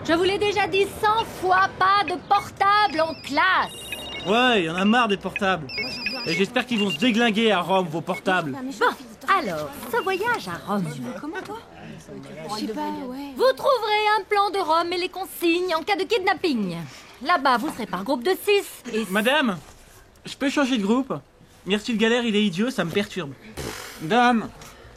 Je vous l'ai déjà dit 100 fois, pas de portable en classe. Ouais, y en a marre des portables. Et j'espère qu'ils vont se déglinguer à Rome, vos portables. Bon, alors, ce voyage à Rome. Comment toi? Je sais pas, ouais. Vous trouverez un plan de Rome et les consignes en cas de kidnapping. Là-bas, vous serez par groupe de 6 et... Madame, je peux changer de groupe? Merci de galère, il est idiot, ça me perturbe. Dame,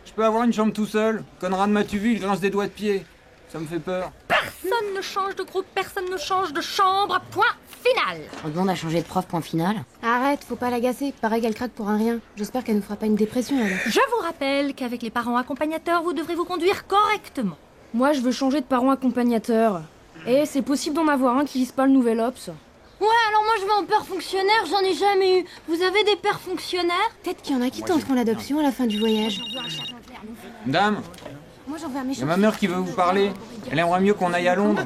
je peux avoir une chambre tout seul? Conrad m'a-tu vu, il grince des doigts de pied. Ça me fait peur. Personne ne change de groupe, personne ne change de chambre, point final. On a changé de prof, point final. Arrête, faut pas l'agacer. Pareil qu'elle craque pour un rien. J'espère qu'elle nous fera pas une dépression alors. Je vous rappelle qu'avec les parents accompagnateurs, vous devrez vous conduire correctement. Moi, je veux changer de parent accompagnateur. Et c'est possible d'en avoir un qui lise pas le nouvel Obs. Ouais, alors moi je vais en père fonctionnaire, j'en ai jamais eu. Vous avez des pères fonctionnaires? Peut-être qu'il y en a qui tenteront l'adoption à la fin du voyage. Dame, Moi, j'en veux un y méchant. a ma mère qui veut vous parler. Elle aimerait mieux qu'on aille à Londres.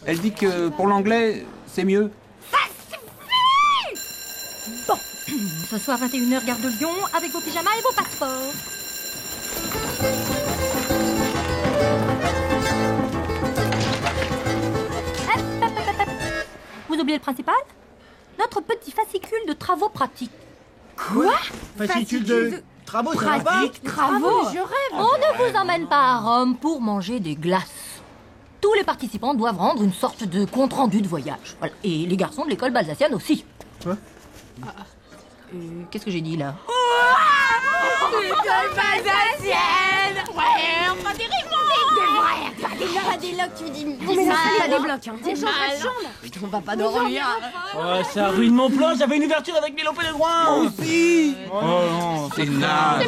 Elle dit que pour l'anglais, c'est mieux. Bon, ce soir 21h, gare de Lyon, avec vos pyjamas et vos passeports. Vous oubliez le principal? Notre petit fascicule de travaux pratiques. Quoi? Fascicule de travaux Pratique, travaux. Je rêve. On ne vous emmène pas à Rome pour manger des glaces. Tous les participants doivent rendre une sorte de compte-rendu de voyage. Voilà. Et les garçons de l'école balsacienne aussi. Quoi? Qu'est-ce que j'ai dit là? L'école balsacienne! Ouais, on va des des locs, tu dis. Mais là, ça débloque. Hein. C'est mal. Putain, on va pas dormir. Ouais, ça ruine mon plan, j'avais une ouverture avec mes lopés de groin. Moi aussi. Oh non, c'est naze.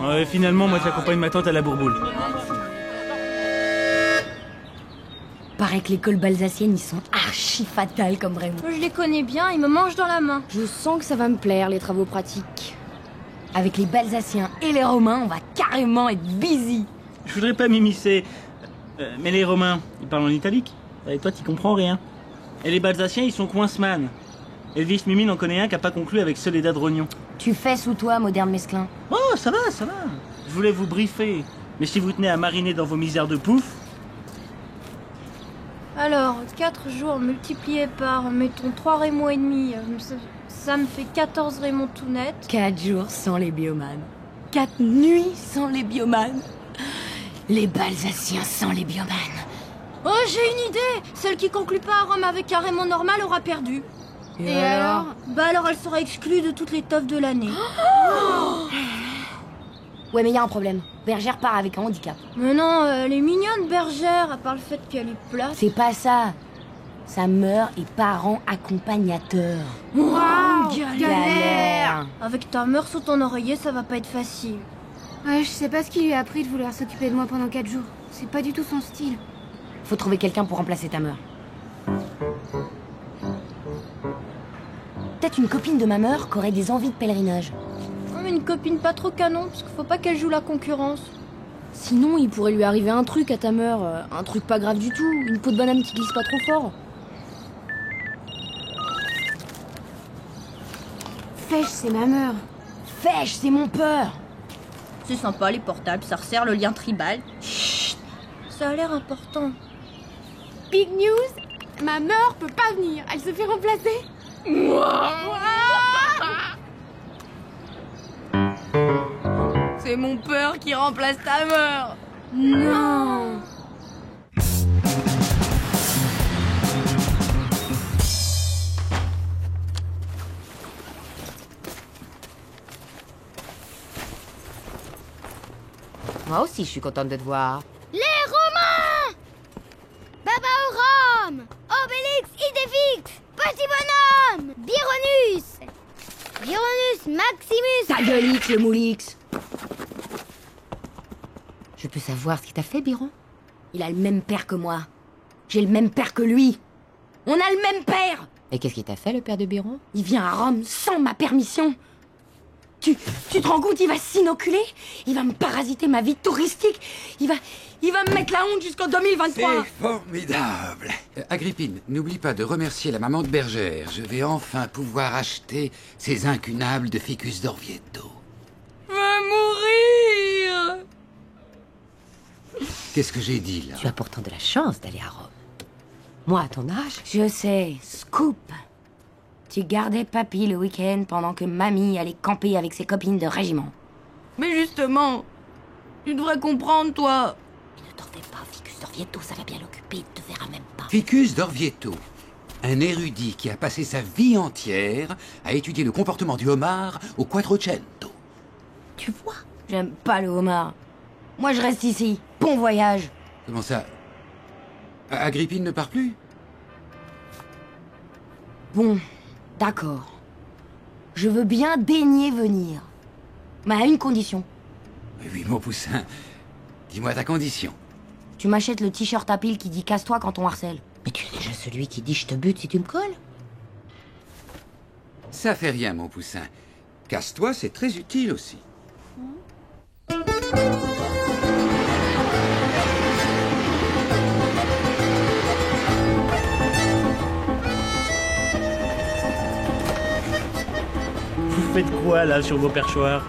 Ouais, finalement, moi j'accompagne ma tante à la bourboule. Paraît que l'école balsacienne, ils sont archi fatales comme vraiment. Je les connais bien, ils me mangent dans la main. Je sens que ça va me plaire, les travaux pratiques. Avec les Balsaciens et les Romains, on va carrément être busy. Je voudrais pas m'immiscer. Mais les Romains, ils parlent en italique. Et toi, t'y comprends rien. Et les Balsaciens, ils sont coinceman. Elvis Mimine en connaît un qui a pas conclu avec Soledad Rognon. Tu fais sous toi, moderne mesclin. Oh, ça va, ça va. Je voulais vous briefer. Mais si vous tenez à mariner dans vos misères de pouf... Alors, 4 jours multipliés par, mettons, 3 Raymond et demi, ça me fait 14 Raymond tout net. 4 jours sans les biomanes. 4 nuits sans les biomanes. Les Balsaciens sans les biomanes. Oh, j'ai une idée! Celle qui conclut pas à Rome avec un Raymond normal aura perdu. Et alors? Bah alors elle sera exclue de toutes les teufs de l'année. Ouais, mais y a un problème. Bergère part avec un handicap. Mais non, elle est mignonne, Bergère, à part le fait qu'elle est plate. C'est pas ça. Sa mère est parent accompagnateur. Waouh, Galère. Avec ta mère sous ton oreiller, ça va pas être facile. Ouais, je sais pas ce qui lui a appris de vouloir s'occuper de moi pendant 4 jours. C'est pas du tout son style. Faut trouver quelqu'un pour remplacer ta mère. Peut-être une copine de ma mère qui aurait des envies de pèlerinage. Comme une copine pas trop canon, parce qu'il faut pas qu'elle joue la concurrence. Sinon, il pourrait lui arriver un truc à ta mère. Un truc pas grave du tout. Une peau de banane qui glisse pas trop fort. Fèche, c'est ma mère. Fèche, c'est mon peur. C'est sympa les portables, ça resserre le lien tribal. Chut, ça a l'air important. Big news, ma mère peut pas venir. Elle se fait remplacer. C'est mon peur qui remplace ta mère. Non. Moi aussi, je suis contente de te voir. Les Romains! Baba au Rome! Obélix Idéfix! Petit bonhomme! Byronus! Byronus Maximus! Ta gueule, X, le moulix. Je peux savoir ce qu'il t'a fait, Biron? Il a le même père que moi. J'ai le même père que lui. On a le même père. Et qu'est-ce qu'il t'a fait, le père de Biron? Il vient à Rome sans ma permission. Tu te rends compte, il va s'inoculer? Il va me parasiter ma vie touristique. Il va me mettre la honte jusqu'en 2023. C'est formidable. Agrippine, n'oublie pas de remercier la maman de Bergère. Je vais enfin pouvoir acheter ces incunables de Ficus d'Orvieto. Va mourir. Qu'est-ce que j'ai dit, là? Tu as pourtant de la chance d'aller à Rome. Moi, à ton âge... Je sais, scoop. Tu gardais papy le week-end pendant que mamie allait camper avec ses copines de régiment. Mais justement, tu devrais comprendre, toi. Ne t'en fais pas, Ficus d'Orvieto, ça va bien l'occuper, il te verra même pas. Ficus d'Orvieto, un érudit qui a passé sa vie entière à étudier le comportement du homard au Quattrocento. Tu vois? J'aime pas le homard. Moi, je reste ici. Bon voyage. Comment ça? Agrippine ne part plus? Bon, d'accord. Je veux bien daigner venir. Mais à une condition. Oui, mon poussin. Dis-moi ta condition. Tu m'achètes le t-shirt à pile qui dit casse-toi quand on harcèle. Mais tu es déjà celui qui dit je te bute si tu me colles. Ça fait rien, mon poussin. Casse-toi, c'est très utile aussi. Vous faites quoi, là, sur vos perchoirs?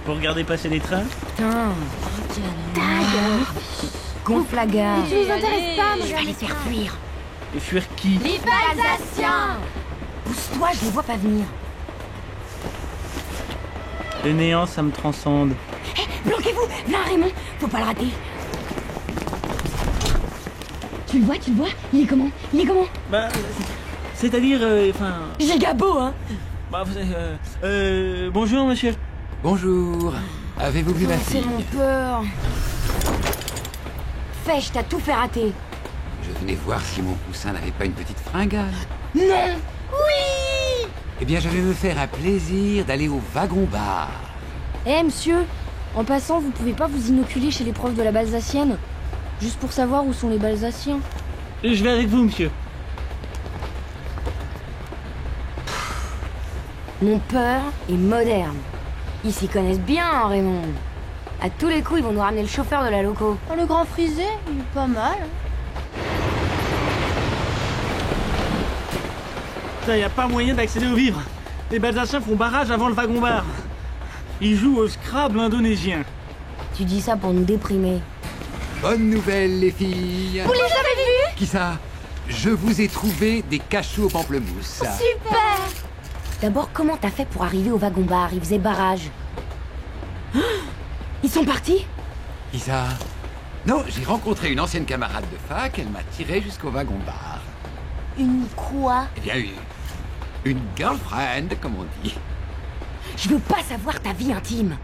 Vous regardez passer les trains? Putain. Gonfle la gare. Tu nous intéresses pas, Je vais les faire fuir. Et fuir qui? Les Alsaciens. Pousse-toi, je les vois pas venir. Le néant, ça me transcende. Bloquez-vous. Viens, Raymond. Faut pas le rater. Tu le vois? Il est comment? Bah, c'est-à-dire, enfin... Giga beau, hein? Bah, bonjour, monsieur. Bonjour. Avez-vous vu ma C'est fille? mon peur. Fèche, t'as tout fait rater. Je venais voir si mon poussin n'avait pas une petite fringale. Non. Oui. Eh bien, je vais me faire un plaisir d'aller au wagon-bar. Eh, monsieur, en passant, vous pouvez pas vous inoculer chez les profs de la Balsacienne? Juste pour savoir où sont les Balsaciens. Je vais avec vous, monsieur. Mon peur est moderne. Ils s'y connaissent bien, hein, Raymond. À tous les coups, ils vont nous ramener le chauffeur de la loco. Oh, le grand frisé, il est pas mal. Putain, y a pas moyen d'accéder aux vivres. Les Balsaciens font barrage avant le wagon-bar. Ils jouent au Scrabble indonésien. Tu dis ça pour nous déprimer. Bonne nouvelle, les filles. Vous les avez vus? Qui ça? Je vous ai trouvé des cachous au pamplemousse. Super. D'abord, comment t'as fait pour arriver au wagon-bar? Ils faisaient barrage. Ils sont partis? Qui ça? Non, j'ai rencontré une ancienne camarade de fac, elle m'a tiré jusqu'au wagon-bar. Une quoi? Eh bien, une girlfriend, comme on dit. Je veux pas savoir ta vie intime.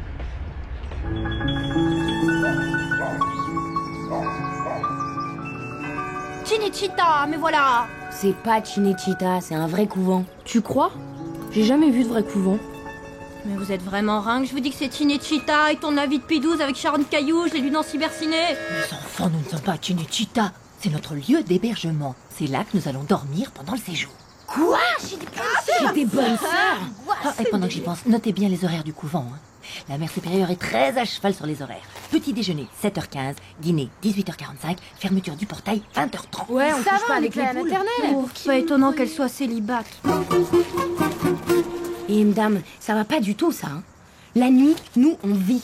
Cinecittà, mais voilà. C'est pas Cinecittà, c'est un vrai couvent. Tu crois? J'ai jamais vu de vrai couvent. Mais vous êtes vraiment ringue, je vous dis que c'est Cinecittà et ton avis de P12 avec Sharon Caillou, je l'ai lu dans Cyberciné. Les enfants, nous ne sommes pas à Cinecittà. C'est notre lieu d'hébergement. C'est là que nous allons dormir pendant le séjour. Quoi? J'ai des bonnes sœurs. Ah, et pendant que j'y pense, notez bien les horaires du couvent. Hein. La mère supérieure est très à cheval sur les horaires. Petit déjeuner, 7h15. Dîner, 18h45. Fermeture du portail, 20h30. Ouais, on Ça touche va, pas on avec est les à la poules. maternelle. Oh, pas étonnant qu'elle soit célibate. Et madame, ça va pas du tout, ça. Hein. La nuit, nous, on vit.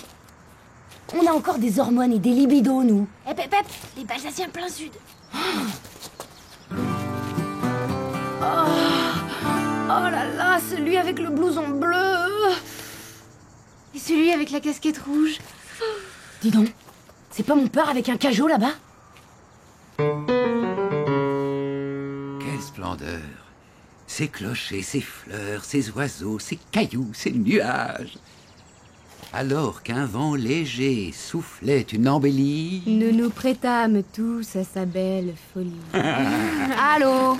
On a encore des hormones et des libidos, nous. Eh, Pep, les Balsaciens plein sud. Oh là là, celui avec le blouson bleu. Et celui avec la casquette rouge. Dis donc, c'est pas mon peur avec un cajot, là-bas? Quelle splendeur! Ces clochers, ces fleurs, ces oiseaux, ces cailloux, ces nuages. Alors qu'un vent léger soufflait une embellie. Nous nous prêtâmes tous à sa belle folie. Allô?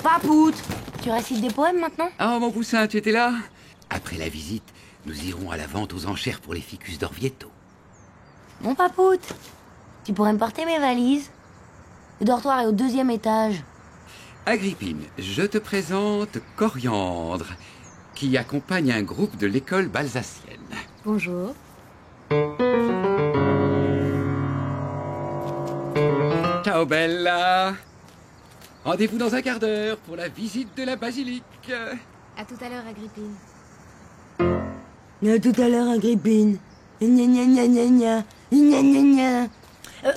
Papoute, tu récites des poèmes maintenant? Oh, mon poussin, tu étais là? Après la visite, nous irons à la vente aux enchères pour les Ficus d'Orvieto. Mon Papoute, tu pourrais me porter mes valises? Le dortoir est au 2e étage. Agrippine, je te présente Coriandre, qui accompagne un groupe de l'école balsacienne. Bonjour. Ciao, Bella! Rendez-vous dans un quart d'heure pour la visite de la basilique. À tout à l'heure, Agrippine. À tout à l'heure, Agrippine. Gna gna gna gna gna. Gna gna gna.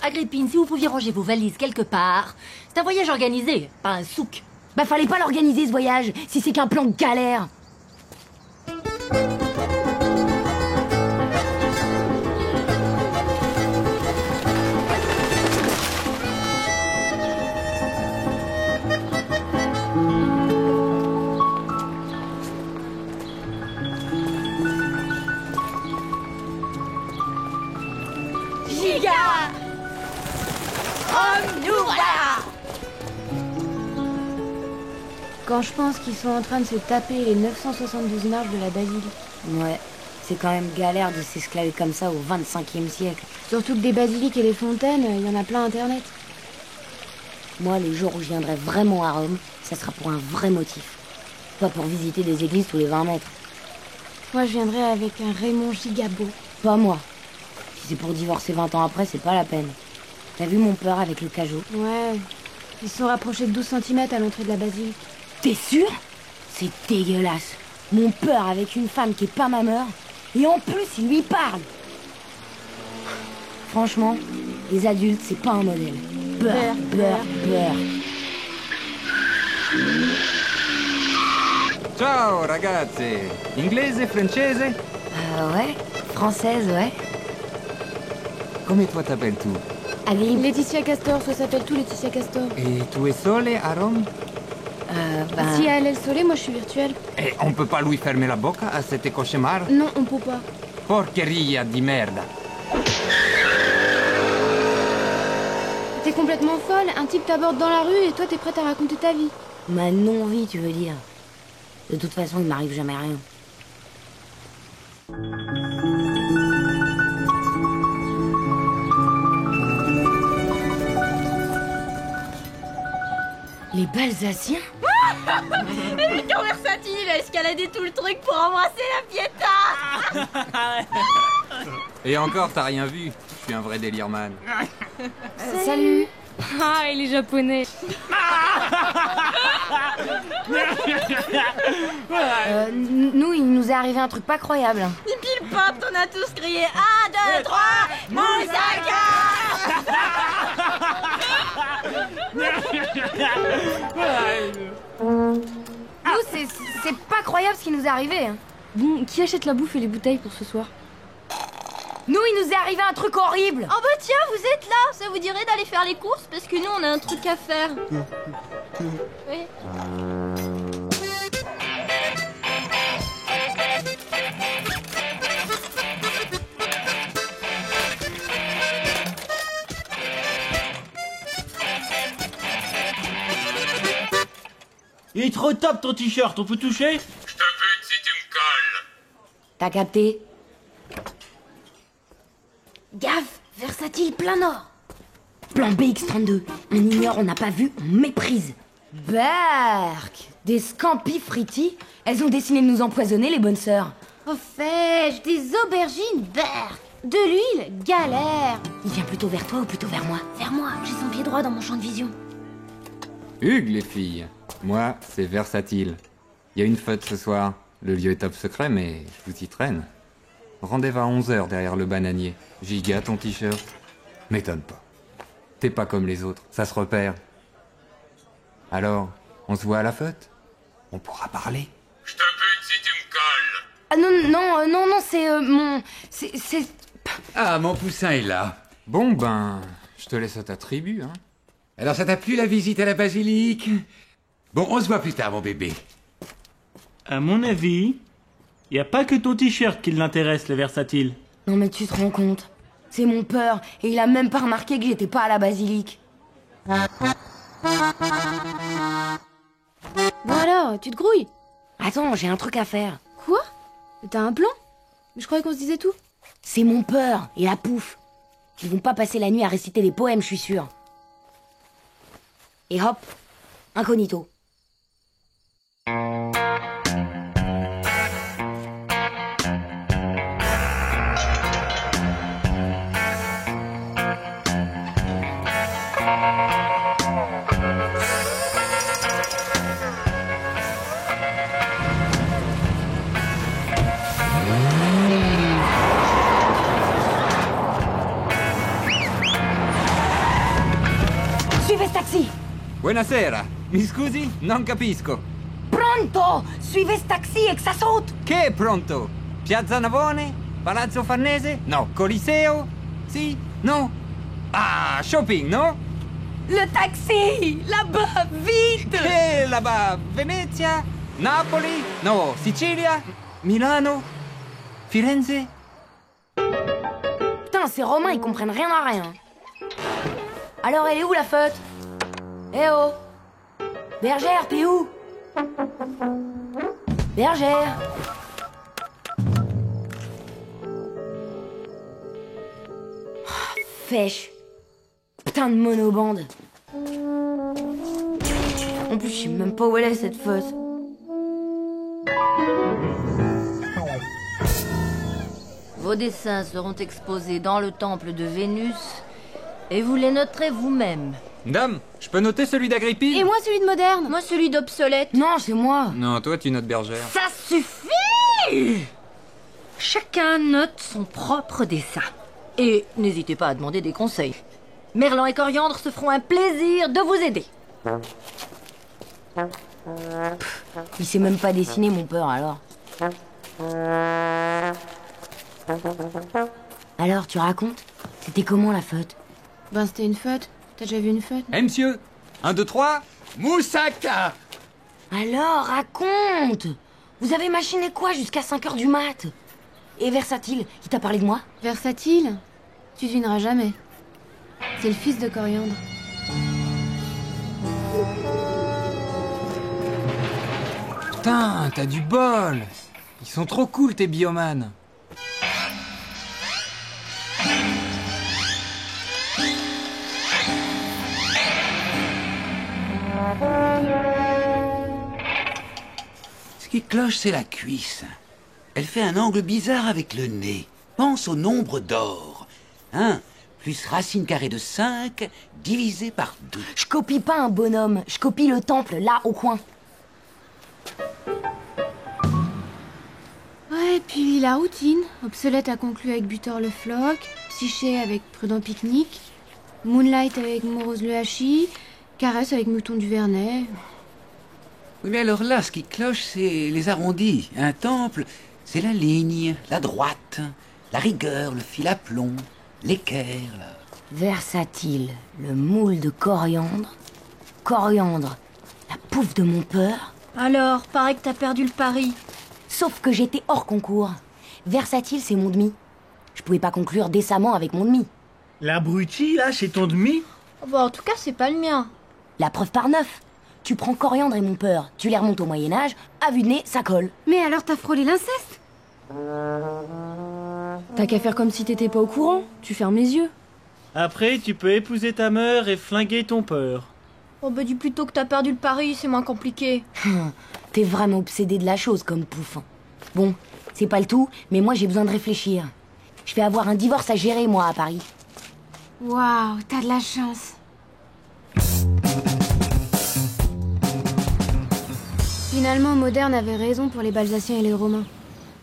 Agrippine, si vous pouviez ranger vos valises quelque part. C'est un voyage organisé, pas un souk. Bah fallait pas l'organiser ce voyage, si c'est qu'un plan de galère. Giga! Oh, nous voilà! Quand je pense qu'ils sont en train de se taper les 972 marches de la basilique. Ouais, c'est quand même galère de s'esclaver comme ça au 25e siècle. Surtout que des basiliques et des fontaines, il y en a plein internet. Moi, les jours où je viendrai vraiment à Rome, ça sera pour un vrai motif. Pas pour visiter des églises tous les 20 mètres. Moi, je viendrai avec un Raymond Gigabo. Pas moi. Si c'est pour divorcer 20 ans après, c'est pas la peine. T'as vu mon père avec le cajot? Ouais, ils se sont rapprochés de 12 cm à l'entrée de la basilique. T'es sûr? C'est dégueulasse. Mon peur avec une femme qui est pas ma mère, et en plus il lui parle. Franchement, les adultes, c'est pas un modèle. Beurre, beurre, beurre. Ciao ragazze. Inglese, francese? Ouais, française, ouais. Come toi t'appelles tu? Agrippine. Laetitia Castor, ça s'appelle tout Laetitia Castor. Et tu es sole à Rome? Si elle est le soleil, moi je suis virtuelle. Et on peut pas lui fermer la bocca à cet cauchemar? Non, on peut pas. Porcheria di merda. T'es complètement folle, un type t'aborde dans la rue et toi t'es prête à raconter ta vie. Ma non-vie, tu veux dire. De toute façon, il m'arrive jamais rien. Les Balsaciens? Quand Versatile, il a escaladé tout le truc pour embrasser la Pietà. Et encore, t'as rien vu. Je suis un vrai délire-man. Salut. Ah, il est japonais. Nous, il nous est arrivé un truc pas croyable. Et pile pop, on a tous crié 1, 2, 3, Moussaka. Nous, c'est pas croyable ce qui nous est arrivé. Hein. Bon, qui achète la bouffe et les bouteilles pour ce soir? Nous, il nous est arrivé un truc horrible. Oh bah tiens, vous êtes là. Ça vous dirait d'aller faire les courses parce que nous on a un truc à faire. Oui. Il est trop top ton t-shirt, on peut toucher? Je te bute si tu me colles. T'as capté? Gaffe, Versatile plein nord. Plan BX32. On ignore, on n'a pas vu, on méprise. Berk! Des scampi fritti? Elles ont décidé de nous empoisonner, les bonnes sœurs. Au fait, des aubergines, berk. De l'huile, galère. Il vient plutôt vers toi ou plutôt vers moi? Vers moi, j'ai son pied droit dans mon champ de vision. Hugues, les filles. Moi, c'est Versatile. Il y a une fête ce soir. Le lieu est top secret, mais je vous y traîne. Rendez-vous à 11h derrière le bananier. Giga, ton t-shirt. M'étonne pas. T'es pas comme les autres, ça se repère. Alors, on se voit à la fête? On pourra parler. Je te bute si tu me colles. Ah non, c'est mon... C'est... Ah, mon poussin est là. Bon ben, je te laisse à ta tribu, hein. Alors ça t'a plu la visite à la basilique? Bon, on se voit plus tard, mon bébé. À mon avis, y a pas que ton t-shirt qui l'intéresse, le Versatile. Non mais tu te rends compte? C'est mon peur, et il a même pas remarqué que j'étais pas à la basilique. Bon alors, tu te grouilles? Attends, j'ai un truc à faire. Quoi? T'as un plan? Je croyais qu'on se disait tout. C'est mon peur et la pouffe. Ils vont pas passer la nuit à réciter des poèmes, je suis sûre. Et hop, incognito. Suivez ce taxi! Buonasera. Mi scusi? Non capisco. Pronto! Suivez ce taxi et que ça saute! Che è pronto? Piazza Navone? Palazzo Farnese? No. Coliseo? Sì? No? Ah, shopping, no? Le taxi! Là-bas, vite! Che là-bas? Venezia? Napoli? No. Sicilia? Milano? Firenze? Putain, ces Romains, ils comprennent rien à rien. Alors, elle est où la feute? Eh oh! Bergère, t'es où? Bergère! Ah, fêche! Putain de monobande! En plus, je sais même pas où elle est cette feute. Vos dessins seront exposés dans le temple de Vénus et vous les noterez vous-même. Dame, je peux noter celui d'Agrippine? Et moi celui de moderne. Moi, celui d'obsolète. Non, c'est moi! Non, toi tu notes Bergère. Ça suffit! Chacun note son propre dessin. Et n'hésitez pas à demander des conseils. Merlan et Coriandre se feront un plaisir de vous aider. Il sait même pas dessiner, mon peur, alors. Alors, tu racontes? C'était comment la feute? Ben c'était une feute. T'as déjà vu une feute? Eh monsieur, 1, 2, 3. Moussaka! Alors, raconte! Vous avez machiné quoi jusqu'à 5h du mat? Et Versatile, il t'a parlé de moi? Versatile? Tu devineras jamais. C'est le fils de Coriandre. Putain, t'as du bol. Ils sont trop cool tes biomanes. Ce qui cloche, c'est la cuisse. Elle fait un angle bizarre avec le nez. Pense au nombre d'or. 1 plus racine carrée de 5 divisé par 2. Je copie pas un bonhomme, je copie le temple, là, au coin. Ouais, puis la routine. Obsolète a conclu avec Butor le Floc, Psyché avec Prudent Pique-Nique, Moonlight avec Morose le Hachis, Caresse avec Mouton du Vernet. Oui, mais alors là, ce qui cloche, c'est les arrondis. Un temple, c'est la ligne, la droite, la rigueur, le fil à plomb, l'équerre, là. Versatile, le moule de Coriandre. Coriandre, la pouffe de mon peur. Alors, paraît que t'as perdu le pari. Sauf que j'étais hors concours. Versatile, c'est mon demi. Je pouvais pas conclure décemment avec mon demi. L'abruti, là, chez ton demi? Bon, en tout cas, c'est pas le mien. La preuve par 9. Tu prends Coriandre et mon peur, tu les remontes au Moyen-Âge, à vue de nez, ça colle. Mais alors t'as frôlé l'inceste? T'as qu'à faire comme si t'étais pas au courant. Tu fermes les yeux. Après, tu peux épouser ta mère et flinguer ton peur. Oh bah dis plutôt que t'as perdu le pari, c'est moins compliqué. T'es vraiment obsédé de la chose comme pouf. Bon, c'est pas le tout, mais moi j'ai besoin de réfléchir. Je vais avoir un divorce à gérer, moi, à Paris. Waouh, t'as de la chance. Finalement, Moderne avait raison pour les Balsaciens et les Romains.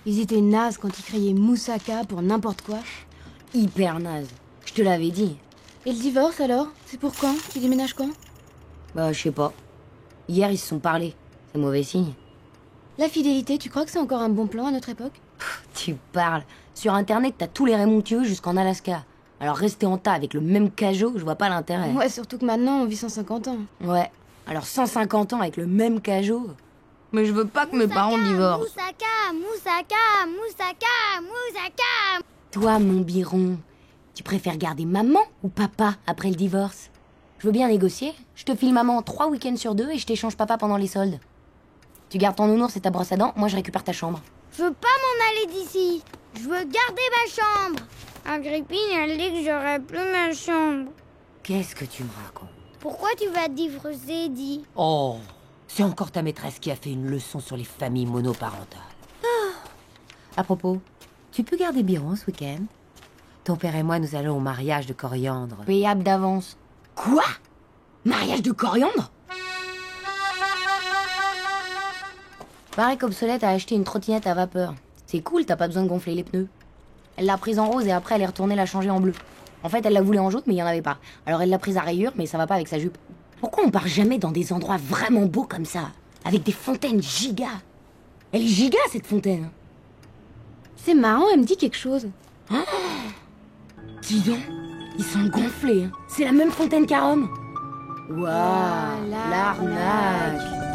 Ils étaient nazes quand ils criaient Moussaka pour n'importe quoi. Hyper naze. Je te l'avais dit. Et le divorce alors? C'est pour quand? Tu déménages quand? Bah, je sais pas. Hier, ils se sont parlé. C'est mauvais signe. La fidélité, tu crois que c'est encore un bon plan à notre époque? Tu parles. Sur Internet, t'as tous les Raymontieux jusqu'en Alaska. Alors rester en tas avec le même cajot, je vois pas l'intérêt. Ouais, surtout que maintenant, on vit 150 ans. Ouais. Alors 150 ans avec le même cajot. Mais je veux pas que mes parents divorcent. Moussaka, Moussaka, Moussaka, Moussaka. Toi, mon biron, tu préfères garder maman ou papa après le divorce? Je veux bien négocier. Je te file maman 3 week-ends sur 2 et je t'échange papa pendant les soldes. Tu gardes ton nounours et ta brosse à dents, moi je récupère ta chambre. Je veux pas m'en aller d'ici. Je veux garder ma chambre. Agrippine, elle dit que j'aurai plus ma chambre. Qu'est-ce que tu me racontes? Pourquoi tu vas divorcer, dis? Oh, c'est encore ta maîtresse qui a fait une leçon sur les familles monoparentales. À propos, tu peux garder Biron ce week-end? Ton père et moi, nous allons au mariage de Coriandre. Payable d'avance. Quoi? Mariage de Coriandre? Pareil qu'Obsolète a acheté une trottinette à vapeur. C'est cool, t'as pas besoin de gonfler les pneus. Elle l'a prise en rose et après elle est retournée la changer en bleu. En fait, elle la voulait en jaune, mais il y en avait pas. Alors elle l'a prise à rayures, mais ça va pas avec sa jupe. Pourquoi on part jamais dans des endroits vraiment beaux comme ça? Avec des fontaines giga. Elle est giga, cette fontaine. C'est marrant, elle me dit quelque chose. Dis donc, ils sont gonflés. Hein. C'est la même fontaine qu'à Rome. Waouh, Ah, l'arnaque.